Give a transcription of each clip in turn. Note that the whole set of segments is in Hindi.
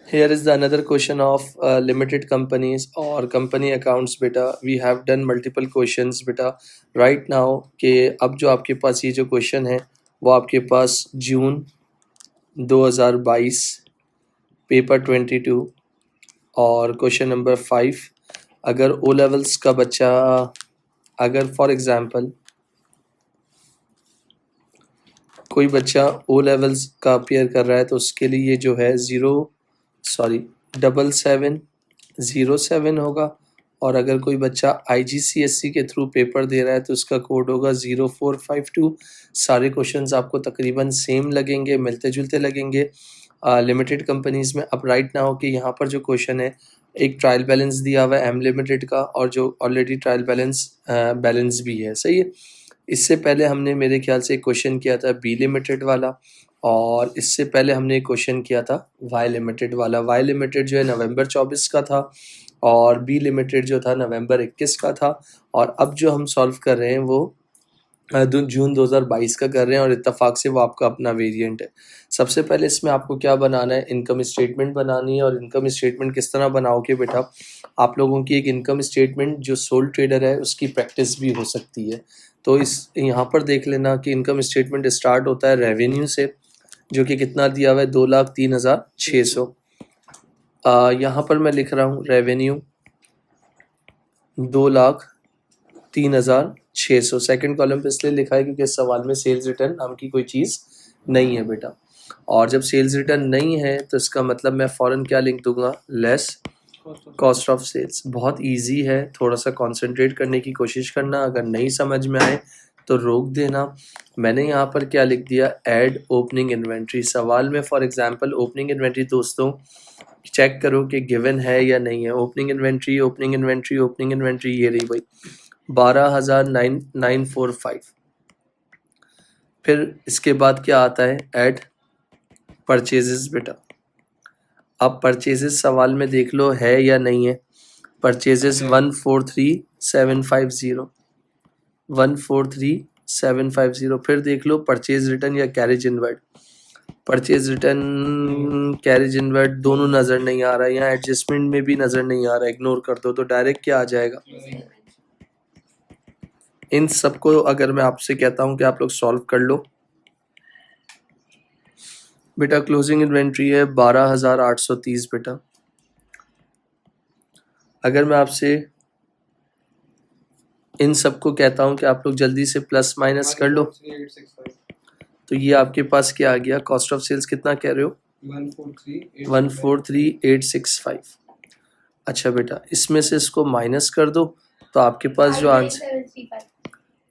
Here is the another question of limited companies or company accounts beta. We have done multiple questions beta. Right now के अब जो आपके पास ये जो question है वो आपके पास जून 2022 पेपर 22 और क्वेश्चन नंबर 5। अगर ओ लेवल्स का बच्चा अगर फॉर एग्जांपल कोई बच्चा ओ लेवल्स का अपियर कर रहा है तो उसके लिए जो है 7707 होगा। और अगर कोई बच्चा IGCSE के थ्रू पेपर दे रहा है तो उसका कोड होगा 0452। सारे क्वेश्चंस आपको तकरीबन सेम लगेंगे, मिलते जुलते लगेंगे लिमिटेड कंपनीज में। अब राइट नाउ कि यहाँ पर जो क्वेश्चन है एक ट्रायल बैलेंस दिया हुआ है एम लिमिटेड का और जो ऑलरेडी ट्रायल बैलेंस भी है, सही है। इससे पहले हमने मेरे ख्याल से एक क्वेश्चन किया था बी लिमिटेड वाला और इससे पहले हमने एक क्वेश्चन किया था वाई लिमिटेड वाला। वाई लिमिटेड जो है नवंबर 24 का था और बी लिमिटेड जो था नवंबर 21 का था। और अब जो हम सॉल्व कर रहे हैं वो जून 2022 का कर रहे हैं और इत्तेफाक से वो आपका अपना वेरिएंट है। सबसे पहले इसमें आपको क्या बनाना है, इनकम स्टेटमेंट बनानी है। और इनकम स्टेटमेंट किस तरह बनाओगे बेटा, आप लोगों की एक इनकम स्टेटमेंट जो सोल ट्रेडर है उसकी प्रैक्टिस भी हो सकती है। तो इस यहाँ पर देख लेना कि इनकम स्टेटमेंट स्टार्ट होता है रेवेन्यू से, जो कि कितना दिया हुआ है 2,03,600। यहाँ पर मैं लिख रहा हूँ रेवेन्यू 2,03,600। सेकंड कॉलम पे इसलिए लिखा है क्योंकि इस सवाल में सेल्स रिटर्न नाम की कोई चीज़ नहीं है बेटा। और जब सेल्स रिटर्न नहीं है तो इसका मतलब मैं फ़ौरन क्या लिख दूंगा, लेस कॉस्ट ऑफ सेल्स। बहुत इजी है, थोड़ा सा कंसंट्रेट करने की कोशिश करना, अगर नहीं समझ में आए तो रोक देना। मैंने यहाँ पर क्या लिख दिया, ऐड ओपनिंग इन्वेंट्री। सवाल में फॉर एग्जांपल ओपनिंग इन्वेंट्री दोस्तों चेक करो कि गिवन है या नहीं है। Opening inventory opening inventory opening inventory ये रही भाई 12,945। फिर इसके बाद क्या आता है, ऐड परचेजेस बेटा। अब परचेजेस सवाल में देख लो है या नहीं है। परचेजेस 143,750 143,750। फिर देख लो परचेज रिटर्न या carriage inward. Purchase return carriage inward दोनों नज़र नहीं आ रहा है, यहाँ एडजस्टमेंट में भी नज़र नहीं आ रहा, इग्नोर कर दो। तो डायरेक्ट क्या आ जाएगा, इन सबको अगर मैं आपसे कहता हूँ कि आप लोग सॉल्व कर लो बेटा। क्लोजिंग इन्वेंट्री है 12,830 बेटा। अगर मैं आपसे इन सबको कहता हूँ कि आप लोग जल्दी से प्लस माइनस कर लो तो ये आपके पास क्या आ गया, कॉस्ट ऑफ सेल्स कितना कह रहे हो, 143,865। अच्छा बेटा इसमें से इसको माइनस कर दो तो आपके पास जो आंसर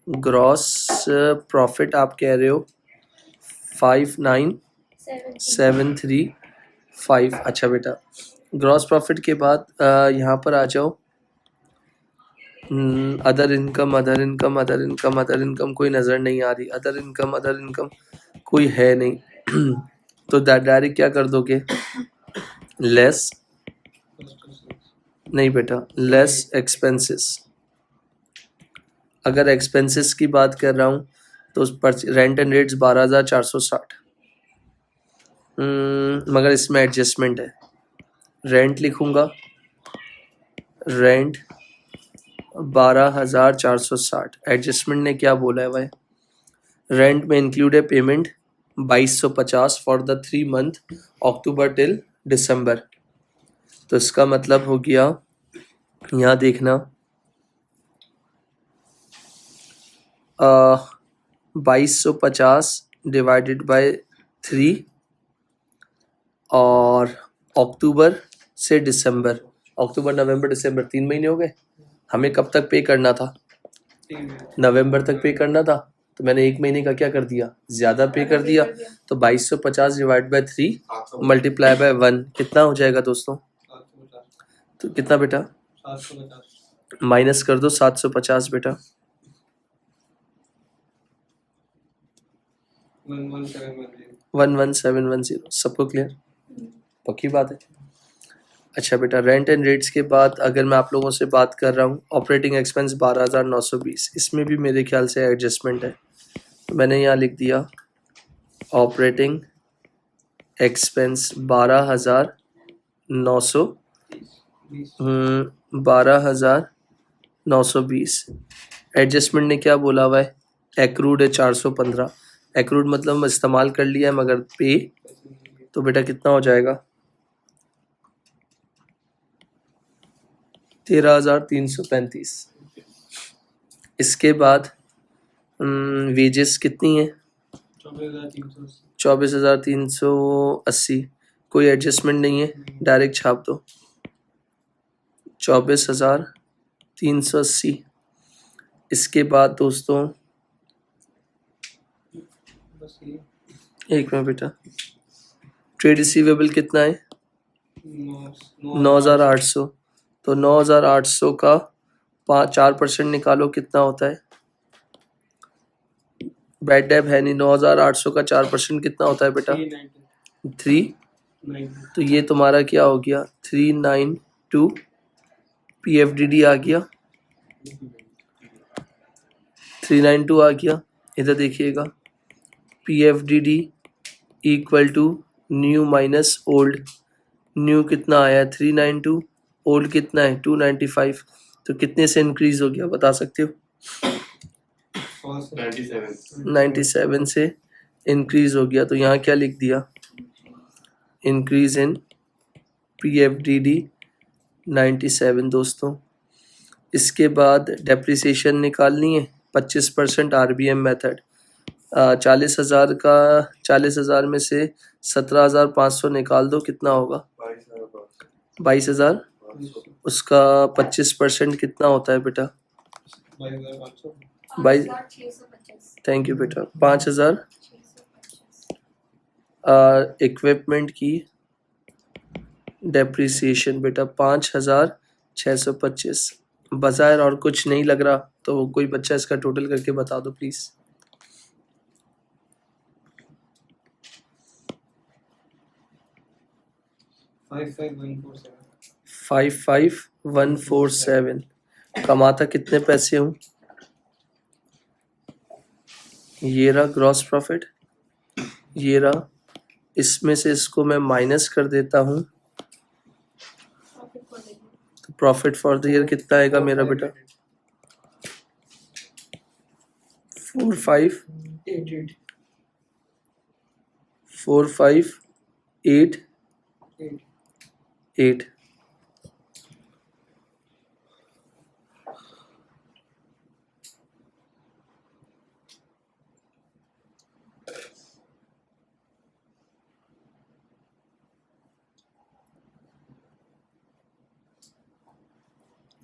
ग्रॉस प्रॉफिट आप कह रहे हो 59,735। अच्छा बेटा ग्रॉस प्रॉफिट के बाद यहाँ पर आ जाओ, other income other income other income other income कोई नज़र नहीं आ रही, अदर इनकम कोई है नहीं। तो डायरेक्ट क्या कर दोगे, लेस नहीं बेटा, लेस एक्सपेंसेस। अगर एक्सपेंसेस की बात कर रहा हूँ तो उस पर रेंट एंड रेट्स 12,460। मगर इसमें एडजस्टमेंट है, रेंट लिखूंगा, रेंट 12,460। एडजस्टमेंट ने क्या बोला है भाई, रेंट में इंक्लूड है payment 2,250 for the 3 month October till दिसंबर। तो इसका मतलब हो गया, यहाँ देखना 2,250 डिवाइडेड बाय 3 और अक्टूबर से दिसंबर, अक्टूबर नवंबर दिसंबर 3 महीने हो गए। हमें कब तक पे करना था, नवंबर तक पे करना था, तो मैंने 1 महीने का क्या कर दिया, ज़्यादा पे कर दिया। तो 2,250 डिवाइड बाय 3 मल्टीप्लाई बाय 1 कितना हो जाएगा दोस्तों, तो कितना बेटा, माइनस कर दो 750 बेटा। 11710। सबको क्लियर, पक्की बात है। अच्छा बेटा रेंट एंड रेट्स के बाद अगर मैं आप लोगों से बात कर रहा हूँ, ऑपरेटिंग एक्सपेंस 12,920, इसमें भी मेरे ख्याल से एडजस्टमेंट है। तो मैंने यहाँ लिख दिया ऑपरेटिंग एक्सपेंस 12,920 900 12,920। एडजस्टमेंट ने क्या बोला हुआ है? एक्रूड है 415। एक्रूड मतलब इस्तेमाल कर लिया है मगर पे, तो बेटा कितना हो जाएगा? 13,335। इसके बाद वेजेस कितनी है? 24,380। कोई एडजस्टमेंट नहीं है, डायरेक्ट छाप दो 24,380। इसके बाद दोस्तों एक मिनट बेटा, ट्रेड रिसीवेबल कितना है? 9,800। तो 9,800 का 4% निकालो, कितना होता है? बैड डेब है नहीं, 9,800 का 4% कितना होता है बेटा? 3। तो ये तुम्हारा क्या हो गया? 392। PFDD आ गया, 392 आ गया। इधर देखिएगा, PFDD equal to new minus old. New कितना आया? 392। ओल्ड कितना है? 295। तो कितने से इंक्रीज हो गया बता सकते हो? 97 से इंक्रीज हो गया। तो यहाँ क्या लिख दिया? इंक्रीज इन PFDD 97 दोस्तों। इसके बाद डेप्रिसिएशन निकालनी है 25% RBM मेथड। 40,000 का 40,000 में से 17,500 निकाल दो, कितना होगा? 22,000। उसका 25% कितना होता है बेटा? 22। थैंक यू बेटा, 5,000। इक्विपमेंट की डेप्रिसिएशन बेटा 5,625। बाजार और कुछ नहीं लग रहा, तो कोई बच्चा इसका टोटल करके बता दो प्लीज। 55,147। कमाता कितने पैसे हूँ? ये रहा ग्रॉस प्रॉफिट, ये रहा। इसमें से इसको मैं माइनस कर देता हूँ, तो प्रॉफिट फॉर द ईयर कितना आएगा मेरा बेटा? 4,588।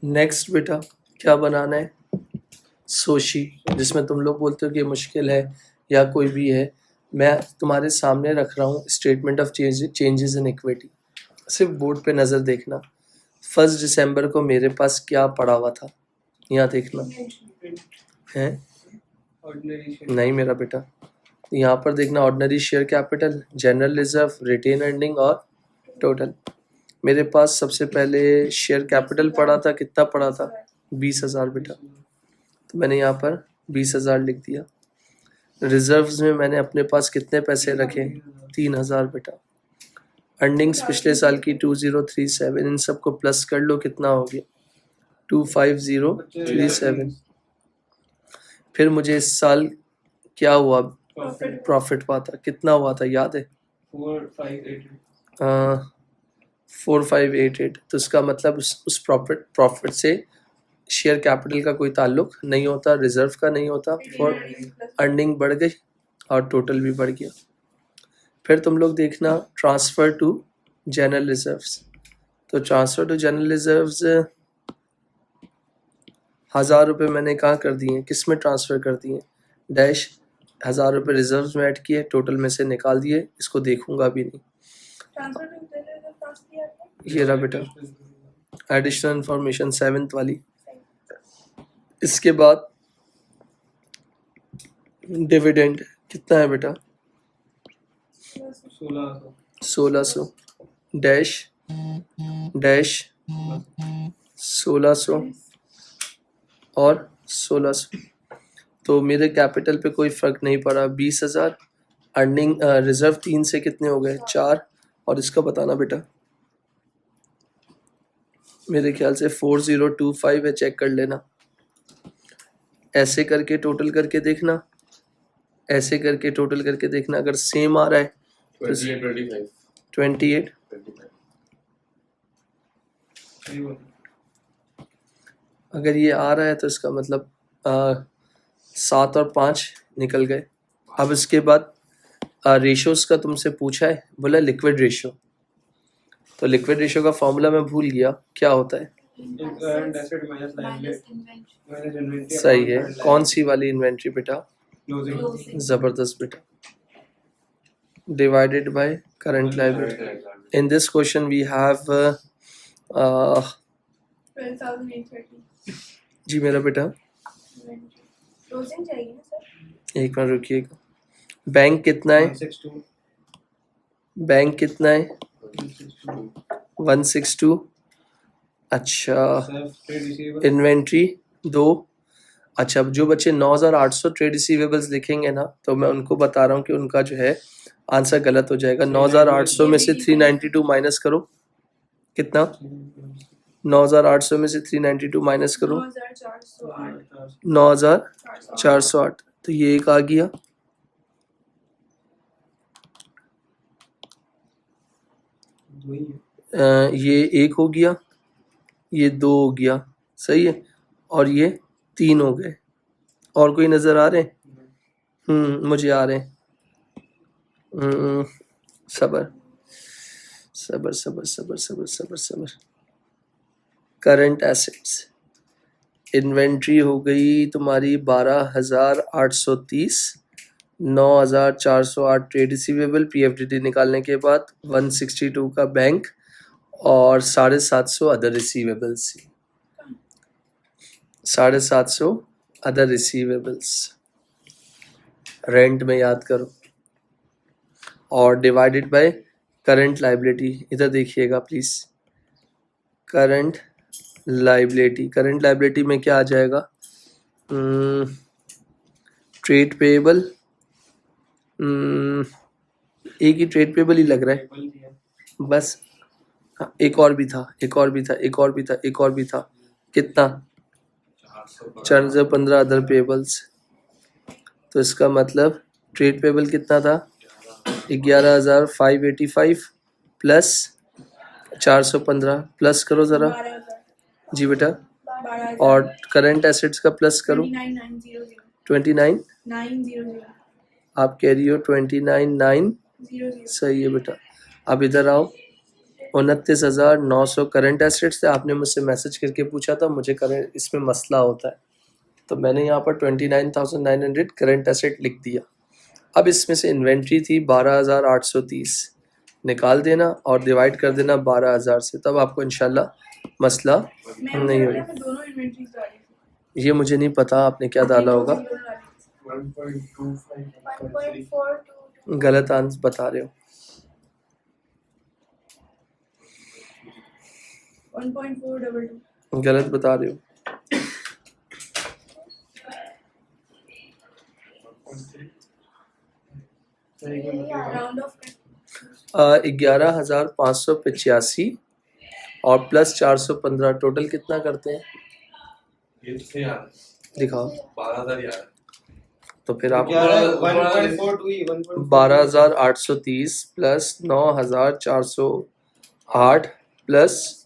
नेक्स्ट बेटा क्या बनाना है? सोशी, जिसमें तुम लोग बोलते हो कि मुश्किल है या कोई भी है, मैं तुम्हारे सामने रख रहा हूँ statement of changes in equity. सिर्फ बोर्ड पे नज़र देखना। 1 दिसंबर को मेरे पास क्या पड़ा हुआ था, यहाँ देखना है। नहीं मेरा बेटा, यहाँ पर देखना, ordinary share capital, general reserve, retained earning और टोटल। मेरे पास सबसे पहले शेयर कैपिटल पड़ा था, कितना पड़ा था? 20,000 बेटा, तो मैंने यहाँ पर 20,000 लिख दिया। रिजर्व्स में मैंने अपने पास कितने पैसे रखे? 3,000 बेटा। अर्निंग्स पिछले साल की 2037, इन सबको प्लस कर लो, कितना हो गया? 25037। फिर मुझे इस साल क्या हुआ? प्रॉफिट हुआ था, कितना हुआ था याद है? 4588। तो इसका मतलब उस प्रॉफिट से शेयर कैपिटल का कोई ताल्लुक नहीं होता, रिजर्व का नहीं होता, और अर्निंग बढ़ गई और टोटल भी बढ़ गया। फिर तुम लोग देखना ट्रांसफ़र टू जनरल रिजर्व्स। तो ट्रांसफ़र टू जनरल रिजर्व्स 1,000 रुपये मैंने कहाँ कर दिए, किस में ट्रांसफ़र कर दिए? डैश 1,000 रुपये रिजर्व्स में ऐड किए, टोटल में से निकाल दिए, इसको देखूंगा भी नहीं। ये रहा बेटा एडिशनल इंफॉर्मेशन 7th वाली। इसके बाद डिविडेंड कितना है बेटा? 1,600 डैश डैश 1,600 और 1,600। तो मेरे कैपिटल पे कोई फ़र्क नहीं पड़ा। 20,000 अर्निंग, रिजर्व 3 से कितने हो गए? 4। और इसका बताना बेटा मेरे ख्याल से 4025 है, चेक कर लेना। ऐसे करके टोटल करके देखना, ऐसे करके टोटल करके देखना, अगर सेम आ रहा है तो 28 अगर ये आ रहा है तो इसका मतलब 7 और 5 निकल गए। अब इसके बाद रेशोज का तुमसे पूछा है, बोला लिक्विड रेशो, तो लिक्विड रेशो का फॉर्मूला मैं भूल गया, क्या होता है? सही है। कौन सी वाली इन्वेंट्री बेटा? जबरदस्त बेटा। Divided by current liability. In this question we have 12,830। जी मेरा बेटा, एक मिनट रुकिएगा। बैंक कितना है? बैंक कितना है? 162। अच्छा, इन्वेंट्री 2। अच्छा, अब जो बच्चे 9,800 ट्रेड रिसीवेबल्स लिखेंगे ना, तो मैं उनको बता रहा हूँ कि उनका जो है आंसर गलत हो जाएगा। 9,800 में से 392 माइनस करो, कितना? 9,800 में से 392 माइनस करो, 9,408। तो ये एक आ गया, ये एक हो गया, ये 2 हो गया, सही है, और ये 3 हो गए। और कोई नजर आ रहे हैं? मुझे आ रहे हैं। सबर सबर सबर सबर सबर सबर सबर। करंट एसेट्स इन्वेंट्री हो गई तुम्हारी 12,830, 9,408 ट्रेड रिसीवेबल, पीएफडीडी निकालने के बाद 162 का बैंक और 750 other receivables, 750 other receivables rent में याद करो, और डिवाइडेड बाय करंट लाइबिलिटी। इधर देखिएगा please, current liability, current liability में क्या आ जाएगा? ट्रेड पेएबल, एक ही ट्रेड पेएबल ही लग रहा है बस। हाँ, एक और भी था, एक और भी था, एक और भी था, एक और भी था, कितना? 415 अदर पेएबल्स। तो इसका मतलब ट्रेड पेएबल कितना था? 11,585 प्लस 415, प्लस करो जरा। जी बेटा, और करंट एसेट्स का प्लस करो। 29,900 आप कह रही हो 29,900, सही है बेटा। अब इधर आओ, 29,900 करंट एसेट्स थे। आपने मुझसे मैसेज करके पूछा था, मुझे करंट इसमें मसला होता है, तो मैंने यहाँ पर 29,900 करंट एसेट लिख दिया। अब इसमें से इन्वेंट्री थी 12,830, निकाल देना और डिवाइड कर देना 12,000 से, तब आपको इंशाल्लाह मसला नहीं होगा। ये मुझे नहीं पता आपने क्या डाला होगा, गलत आंसर बता रहे हो। 1.422 गलत बता रहे हो। राउंड ऑफ 11,585 और प्लस 415 टोटल कितना करते हैं? दिखाओ। 12,000। तो फिर आप 12,830 प्लस 9,408 प्लस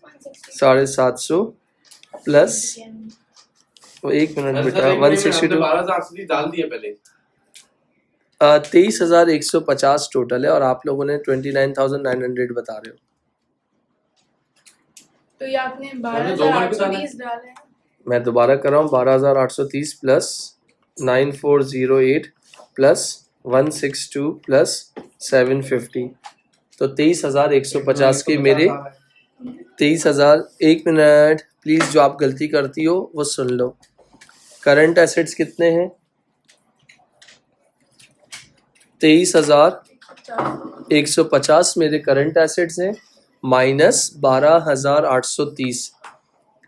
750 प्लस, वो 1 मिनट बेटा, 162 डाल दिए पहले। 23,150 टोटल है और आप लोगों ने 29,900 बता रहे हो। तो ये आपने 12,830 डाला है। मैं दोबारा कर रहा हूँ, 12,830 प्लस 9,408 प्लस 162 प्लस 750, तो 23,150 के मेरे 23,000। 1 मिनट प्लीज, जो आप गलती करती हो वो सुन लो। करंट एसेट्स कितने हैं? 23,150 मेरे करंट एसेट्स हैं, माइनस 12,830,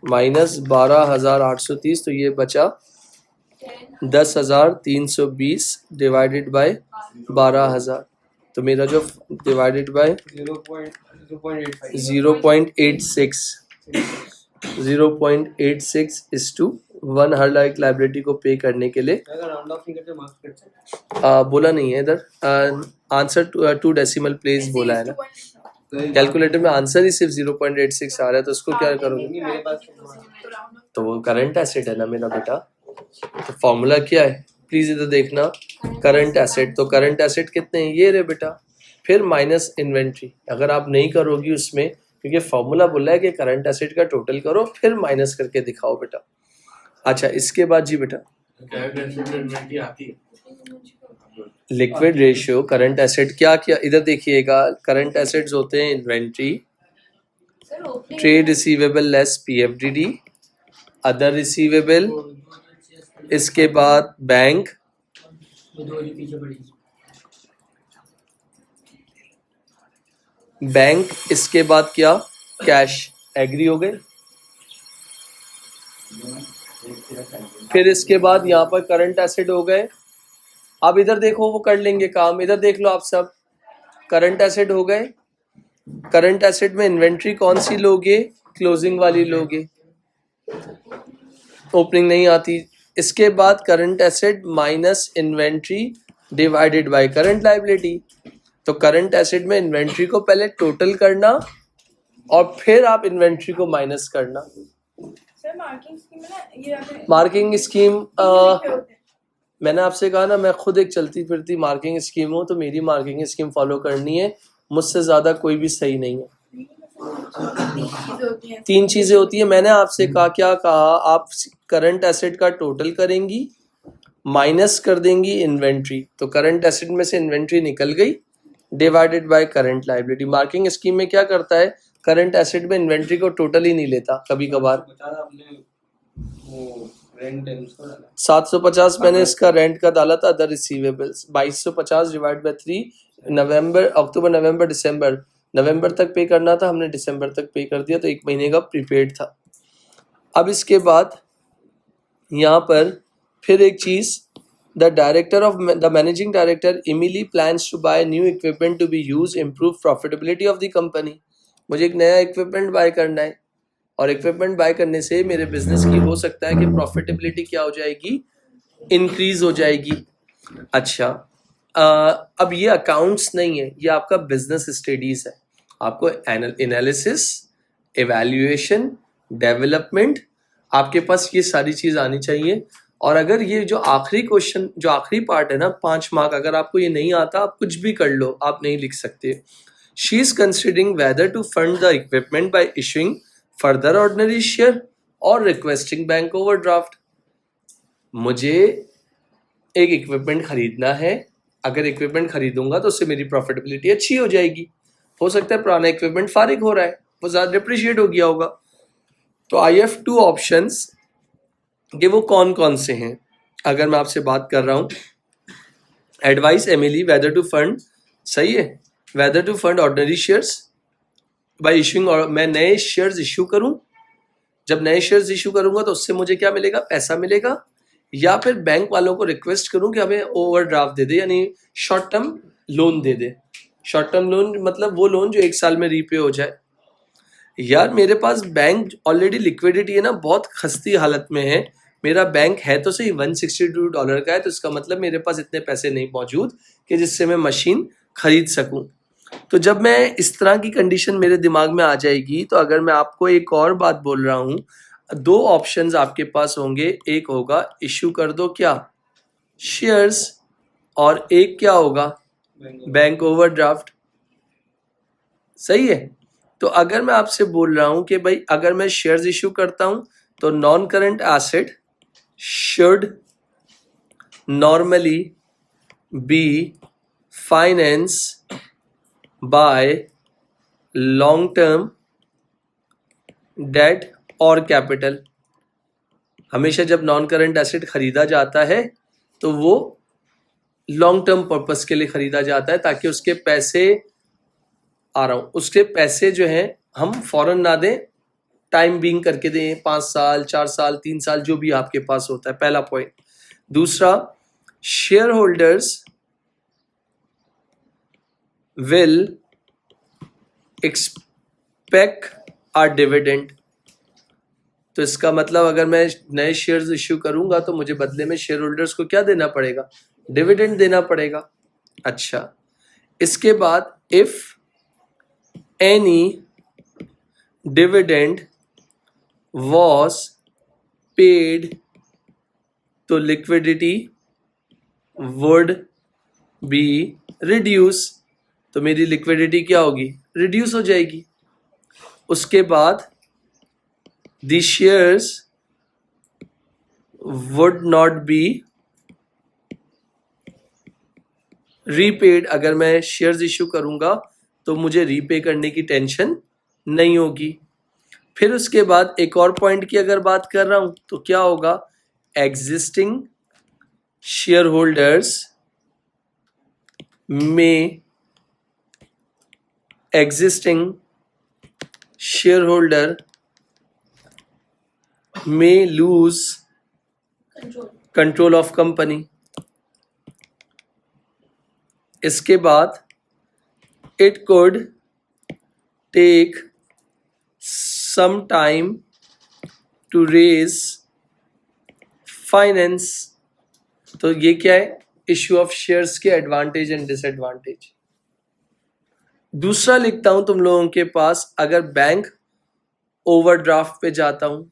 माइनस 12,830, तो ये बचा 10,320 डिवाइडेड बाय 12,000। तो मेरा जो divided by 0.86, 0.86:1 her like liability को पे करने के लिए। बोला नहीं है इधर, आंसर 2 डेसिमल प्लेस बोला है ना। कैलकुलेटर में आंसर ही सिर्फ 0.86 आ रहा है, तो उसको क्या करोगे? तो वो करंट एसेट है ना मेरा बेटा। तो फॉर्मूला क्या है प्लीज इधर देखना, करंट एसेट। तो करंट एसेट कितने हैं? ये रे बेटा, फिर माइनस इन्वेंट्री। अगर आप नहीं करोगी उसमें, क्योंकि फॉर्मूला बोला है कि करंट एसेट का टोटल करो फिर माइनस करके दिखाओ बेटा। अच्छा, इसके बाद जी बेटा, लिक्विड रेशियो करंट एसेट क्या क्या इधर देखिएगा। करंट एसेट्स होते हैं inventory, trade receivable less PFDD, other receivable, इसके बाद बैंक, इसके बाद क्या? कैश। एग्री हो गए? फिर इसके बाद यहाँ पर करंट एसेट हो गए। अब इधर देखो, वो कर लेंगे काम, इधर देख लो आप सब। करंट एसेट हो गए। करंट एसेट में इन्वेंट्री कौन सी लोगे? क्लोजिंग वाली लोगे, ओपनिंग नहीं आती। इसके बाद current asset minus inventory divided by current liability. तो करंट एसेट में इन्वेंट्री को पहले टोटल करना और फिर आप इन्वेंट्री को माइनस करना। सर मार्किंग स्कीम है ना, ये मार्किंग स्कीम मैंने आपसे कहा ना, मैं खुद एक चलती फिरती मार्किंग स्कीम हूँ, तो मेरी मार्किंग स्कीम फॉलो करनी है। मुझसे ज्यादा कोई भी सही नहीं है। 3 चीजें होती है। मैंने आपसे कहा, क्या कहा? आप करंट एसेट का टोटल करेंगी, माइनस कर देंगी इन्वेंट्री, तो करंट एसेट में से इन्वेंट्री निकल गई, divided by current liability. Marking scheme में क्या करता है? करंट एसेट में इन्वेंट्री को टोटल ही नहीं लेता कभी कभार। 750 मैंने इसका रेंट का डाला था, अदर रिसीवेबल्स 2250 डिवाइड बाय 3। नवंबर, अक्टूबर, नवंबर, दिसंबर, नवंबर तक पे करना था, हमने दिसंबर तक पे कर दिया, तो 1 महीने का प्रीपेड था। अब इसके बाद यहाँ पर फिर एक चीज, the director of the managing director Emily plans to buy new equipment to be use improve profitability of the company. मुझे एक नया इक्विपमेंट बाय करना है, और इक्विपमेंट बाय करने से मेरे बिजनेस की हो सकता है कि प्रॉफिटेबिलिटी क्या हो जाएगी? इंक्रीज हो जाएगी। अच्छा, अब ये अकाउंट्स नहीं है, ये आपका बिजनेस स्टडीज है। आपको एनालिसिस, एवैल्यूएशन, डेवलपमेंट, आपके पास ये सारी चीज आनी चाहिए। और अगर ये जो आखिरी क्वेश्चन, जो आखिरी पार्ट है ना, 5 मार्क, अगर आपको ये नहीं आता, आप कुछ भी कर लो, आप नहीं लिख सकते। She is considering whether to fund the equipment by issuing further ordinary share और रिक्वेस्टिंग बैंक ओवरड्राफ्ट। मुझे एक इक्विपमेंट खरीदना है, अगर इक्विपमेंट खरीदूंगा तो उससे मेरी प्रॉफिटेबिलिटी अच्छी हो जाएगी। हो सकता है पुराना इक्विपमेंट फारिग हो रहा है, वो ज़्यादा डिप्रिशिएट हो गया होगा। तो आई हैव 2 ऑप्शंस कि वो कौन कौन से हैं। अगर मैं आपसे बात कर रहा हूँ, advice Emily whether to fund, सही है, whether to fund ordinary shares by issuing, और मैं नए शेयर्स इशू करूं। जब नए शेयर्स इशू करूंगा तो उससे मुझे क्या मिलेगा? पैसा मिलेगा। या फिर बैंक वालों को रिक्वेस्ट करूं कि हमें ओवरड्राफ्ट दे दे, यानी शॉर्ट टर्म लोन दे दे। शॉर्ट टर्म लोन मतलब वो लोन जो 1 साल में रीपे हो जाए। यार मेरे पास बैंक ऑलरेडी लिक्विडिटी है ना, बहुत खस्ती हालत में है। मेरा बैंक है तो सही $162 का है, तो इसका मतलब मेरे पास इतने पैसे नहीं मौजूद कि जिससे मैं मशीन खरीद सकूं। तो जब मैं इस तरह की कंडीशन मेरे दिमाग में आ जाएगी, तो अगर मैं आपको एक और बात बोल रहा हूँ, 2 ऑप्शंस आपके पास होंगे। एक होगा इशू कर दो क्या? शेयर्स, और एक क्या होगा? Bank overdraft. सही है। तो अगर मैं आपसे बोल रहा हूं कि भाई अगर मैं शेयर्स इशू करता हूं तो non current asset should normally be finance by long term debt और कैपिटल। हमेशा जब नॉन करंट एसेट खरीदा जाता है तो वो लॉन्ग टर्म पर्पस के लिए खरीदा जाता है, ताकि उसके पैसे, आ रहा हूँ, उसके पैसे जो हैं हम फौरन ना दें, टाइम बीइंग करके दें, 5 साल, 4 साल, 3 साल, जो भी आपके पास होता है। पहला पॉइंट। दूसरा, share holders will expect a dividend. तो इसका मतलब अगर मैं नए शेयर्स इश्यू करूंगा तो मुझे बदले में शेयर होल्डर्स को क्या देना पड़ेगा, डिविडेंड देना पड़ेगा। अच्छा, इसके बाद if any dividend was paid तो लिक्विडिटी वुड बी रिड्यूस, तो मेरी लिक्विडिटी क्या होगी, रिड्यूस हो जाएगी। उसके बाद the shares would not be repaid, अगर मैं शेयर्स इश्यू करूंगा तो मुझे रीपे करने की टेंशन नहीं होगी। फिर उसके बाद एक और पॉइंट की अगर बात कर रहा हूं तो क्या होगा, एग्जिस्टिंग शेयर होल्डर्स में existing shareholder may lose control of company। इसके बाद it could take some time to raise finance। तो ये क्या है, इश्यू ऑफ शेयर्स के एडवांटेज एंड डिसएडवांटेज। दूसरा लिखता हूं तुम लोगों के पास, अगर बैंक ओवरड्राफ्ट पे जाता हूं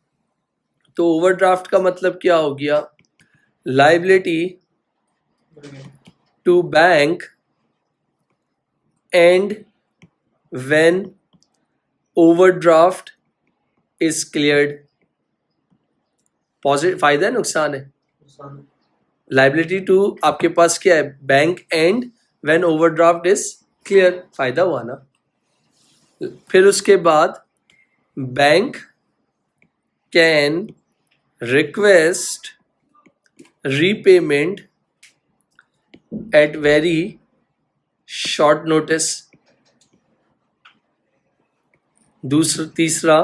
तो ओवरड्राफ्ट का मतलब क्या हो गया, liability to bank and when overdraft is cleared. Positive फायदा है नुकसान है, लायबिलिटी टू आपके पास क्या है, bank and when overdraft is clear, फायदा हुआ ना। फिर उसके बाद bank can request repayment at very short notice. तीसरा,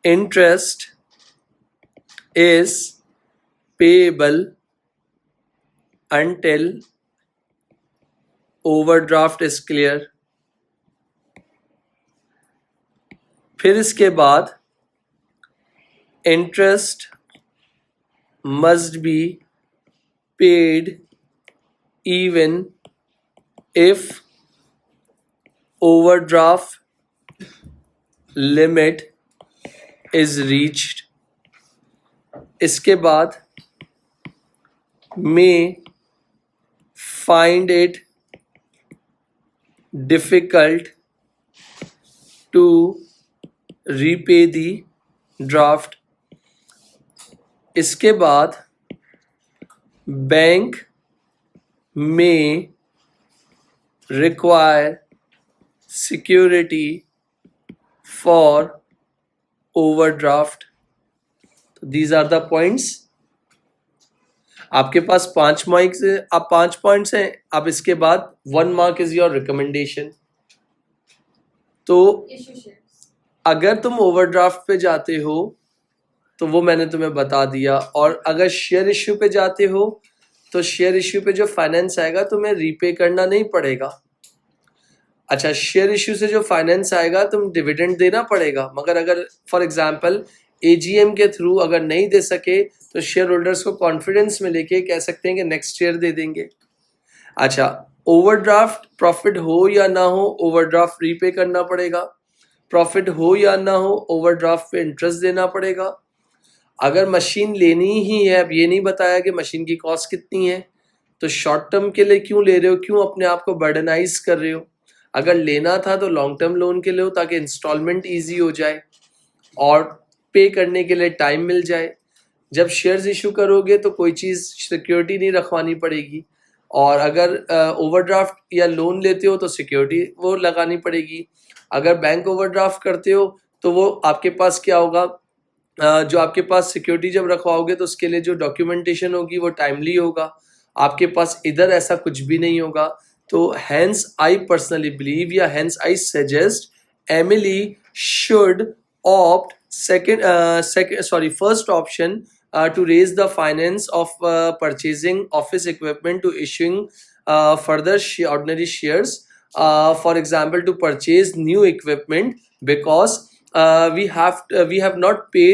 interest is payable until overdraft is clear। फिर इसके बाद interest must be paid even if overdraft limit is reached। इसके बाद may find it difficult to repay the draft। इसके बाद bank may require security for overdraft। These are the points। आपके पास 5 मार्क्स, आप 5 पॉइंट्स हैं। अब इसके बाद 1 मार्क इज योर रिकमेंडेशन। तो अगर तुम ओवरड्राफ्ट पे जाते हो तो वो मैंने तुम्हें बता दिया, और अगर शेयर इश्यू पे जाते हो तो शेयर इश्यू पे जो फाइनेंस आएगा तुम्हें रीपे करना नहीं पड़ेगा। अच्छा, शेयर इश्यू से जो फाइनेंस आएगा तुम डिविडेंड देना पड़ेगा, मगर अगर फॉर एग्जांपल एजीएम के थ्रू अगर नहीं दे सके तो शेयर होल्डर्स को कॉन्फिडेंस में लेके कह सकते हैं कि नेक्स्ट ईयर दे देंगे। अच्छा, ओवरड्राफ्ट प्रॉफिट हो या ना हो ओवरड्राफ्ट रीपे करना पड़ेगा, प्रॉफिट हो या ना हो ओवरड्राफ्ट पे इंटरेस्ट देना पड़ेगा। अगर मशीन लेनी ही है, अब ये नहीं बताया कि मशीन की कॉस्ट कितनी है, तो शॉर्ट टर्म के लिए क्यों ले रहे हो, क्यों अपने आप को बर्डनाइज कर रहे हो। अगर लेना था तो लॉन्ग टर्म लोन के लिए हो ताकि इंस्टॉलमेंट ईजी हो जाए और पे करने के लिए टाइम मिल जाए। जब शेयर्स इशू करोगे तो कोई चीज़ सिक्योरिटी नहीं रखवानी पड़ेगी, और अगर ओवरड्राफ्ट या लोन लेते हो तो सिक्योरिटी वो लगानी पड़ेगी। अगर बैंक ओवरड्राफ्ट करते हो तो वो आपके पास क्या होगा, जो आपके पास सिक्योरिटी जब रखवाओगे तो उसके लिए जो डॉक्यूमेंटेशन होगी वो टाइमली होगा। आपके पास इधर ऐसा कुछ भी नहीं होगा। तो हैंस आई पर्सनली बिलीव या hence I suggest Emily should opt first option to raise the finance of purchasing office equipment to issuing further ordinary shares, for example to purchase new equipment, because we have not pay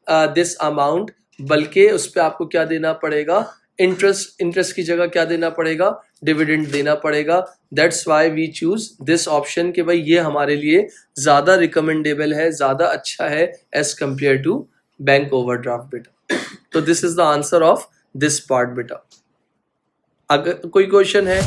this amount, बल्कि उस पर आपको क्या देना पड़ेगा, इंटरेस्ट की जगह क्या देना पड़ेगा, डिविडेंड देना पड़ेगा. That's why we choose this option कि भाई ये हमारे लिए ज़्यादा रिकमेंडेबल है, ज़्यादा अच्छा है as compare to bank overdraft बेटा. तो this is the answer of this part बेटा. अगर कोई क्वेश्चन है